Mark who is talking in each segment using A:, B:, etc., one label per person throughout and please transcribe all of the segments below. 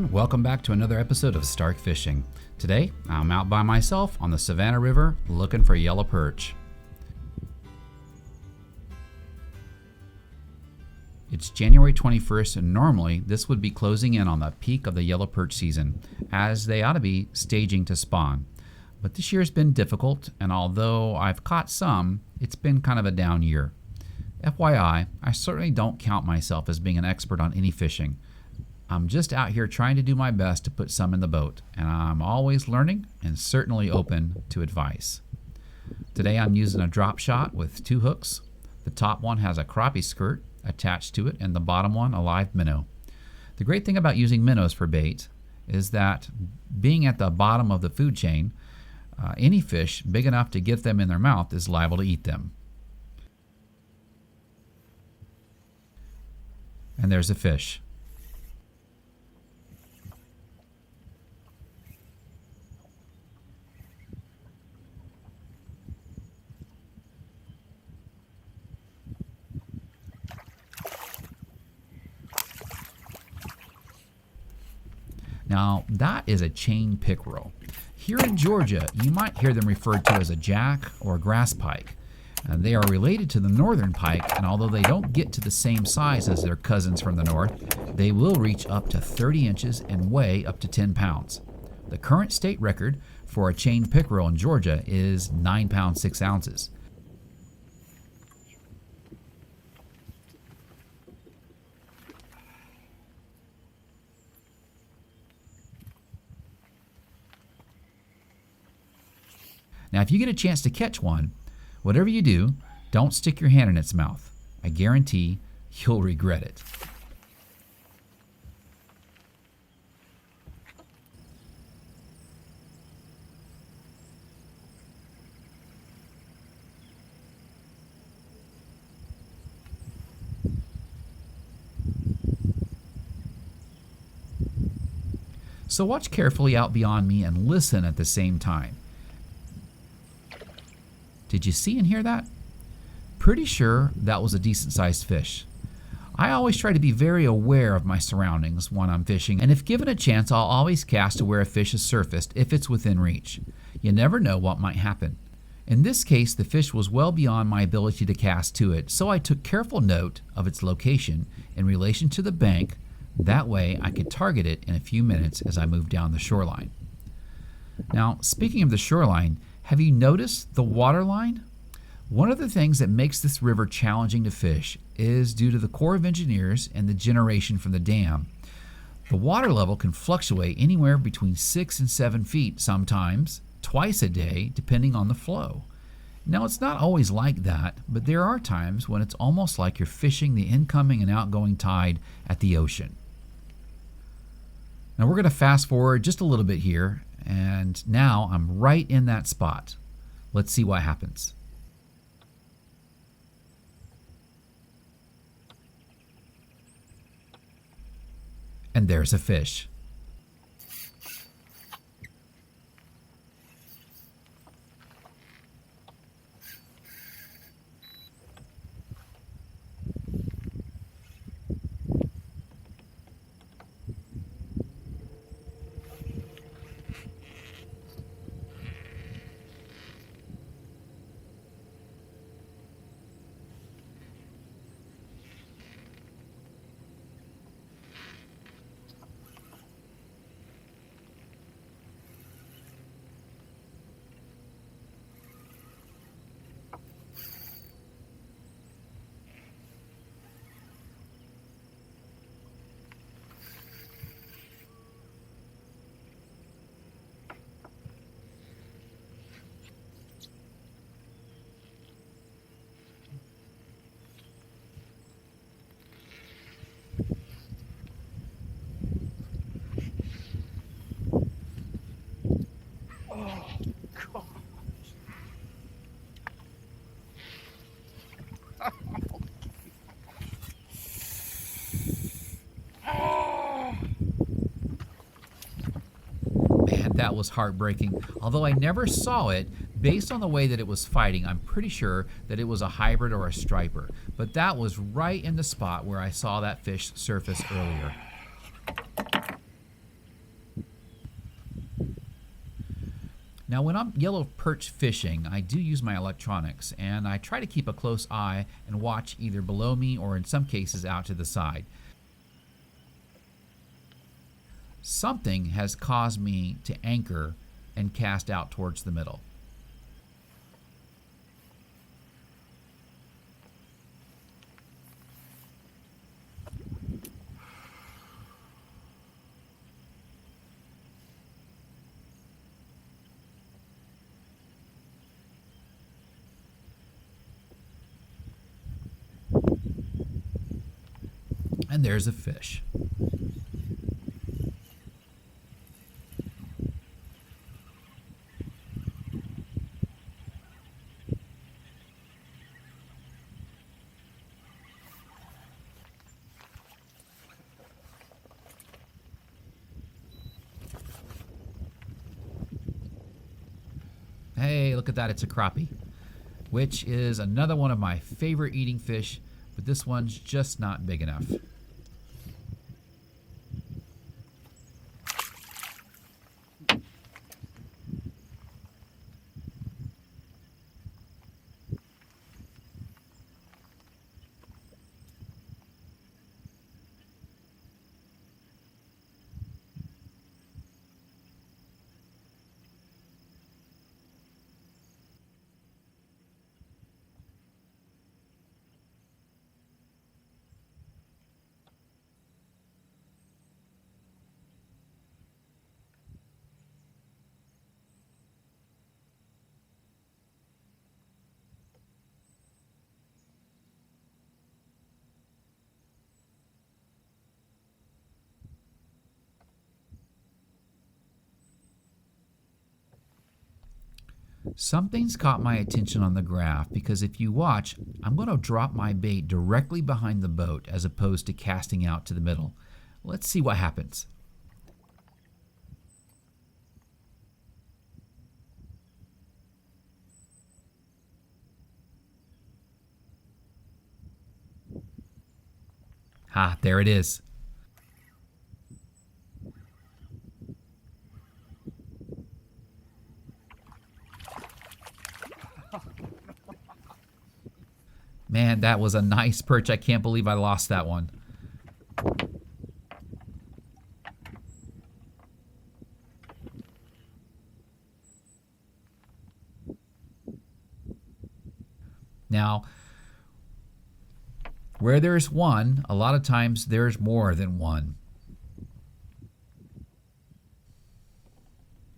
A: everyone, welcome back to another episode of Stark Fishing. Today, I'm out by myself on the Savannah River looking for yellow perch. It's January 21st and normally this would be closing in on the peak of the yellow perch season, as they ought to be staging to spawn. But this year's been difficult, and although I've caught some, it's been kind of a down year. FYI, I certainly don't count myself as being an expert on any fishing. I'm just out here trying to do my best to put some in the boat, and I'm always learning and certainly open to advice. Today I'm using a drop shot with 2 hooks. The top one has a crappie skirt attached to it, and the bottom one a live minnow. The great thing about using minnows for bait is that being at the bottom of the food chain, any fish big enough to get them in their mouth is liable to eat them. And there's a fish. Now, that is a chain pickerel. Here in Georgia, you might hear them referred to as a jack or grass pike. They are related to the northern pike, and although they don't get to the same size as their cousins from the north, they will reach up to 30 inches and weigh up to 10 pounds. The current state record for a chain pickerel in Georgia is 9 pounds 6 ounces. Now, if you get a chance to catch one, whatever you do, don't stick your hand in its mouth. I guarantee you'll regret it. So watch carefully out beyond me and listen at the same time. Did you see and hear that? Pretty sure that was a decent-sized fish. I always try to be very aware of my surroundings when I'm fishing, and if given a chance, I'll always cast to where a fish is surfaced if it's within reach. You never know what might happen. In this case, the fish was well beyond my ability to cast to it, so I took careful note of its location in relation to the bank. That way, I could target it in a few minutes as I move down the shoreline. Now, speaking of the shoreline, have you noticed the water line? One of the things that makes this river challenging to fish is due to the Corps of Engineers and the generation from the dam. The water level can fluctuate anywhere between 6 and 7 feet, sometimes twice a day, depending on the flow. Now, it's not always like that, but there are times when it's almost like you're fishing the incoming and outgoing tide at the ocean. Now, we're going to fast forward just a little bit here, and now I'm right in that spot. Let's see what happens. And there's a fish. That was heartbreaking. Although I never saw it, based on the way that it was fighting, I'm pretty sure that it was a hybrid or a striper. But that was right in the spot where I saw that fish surface earlier. Now when I'm yellow perch fishing, I do use my electronics, and I try to keep a close eye and watch either below me or in some cases out to the side. Something has caused me to anchor and cast out towards the middle. And there's a fish. Hey, look at that, it's a crappie, which is another one of my favorite eating fish, but this one's just not big enough. Something's caught my attention on the graph because if you watch, I'm going to drop my bait directly behind the boat as opposed to casting out to the middle. Let's see what happens. Ah, there it is. Man, that was a nice perch. I can't believe I lost that one. Now, where there's one, a lot of times there's more than one.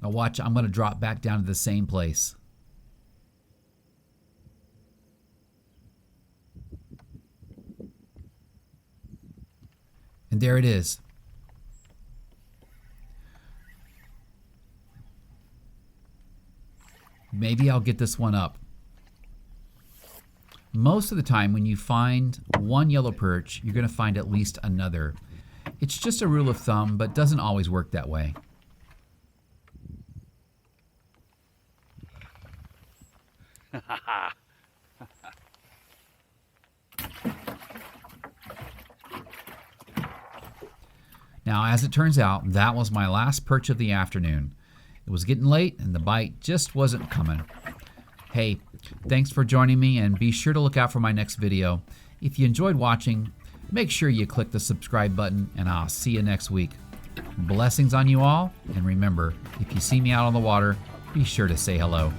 A: Now watch, I'm going to drop back down to the same place. And there it is. Maybe I'll get this one up. Most of the time when you find one yellow perch, you're going to find at least another. It's just a rule of thumb, but doesn't always work that way. Now, as it turns out, that was my last perch of the afternoon. It was getting late and the bite just wasn't coming. Hey, thanks for joining me, and be sure to look out for my next video. If you enjoyed watching, make sure you click the subscribe button, and I'll see you next week. Blessings on you all, and remember, if you see me out on the water, be sure to say hello.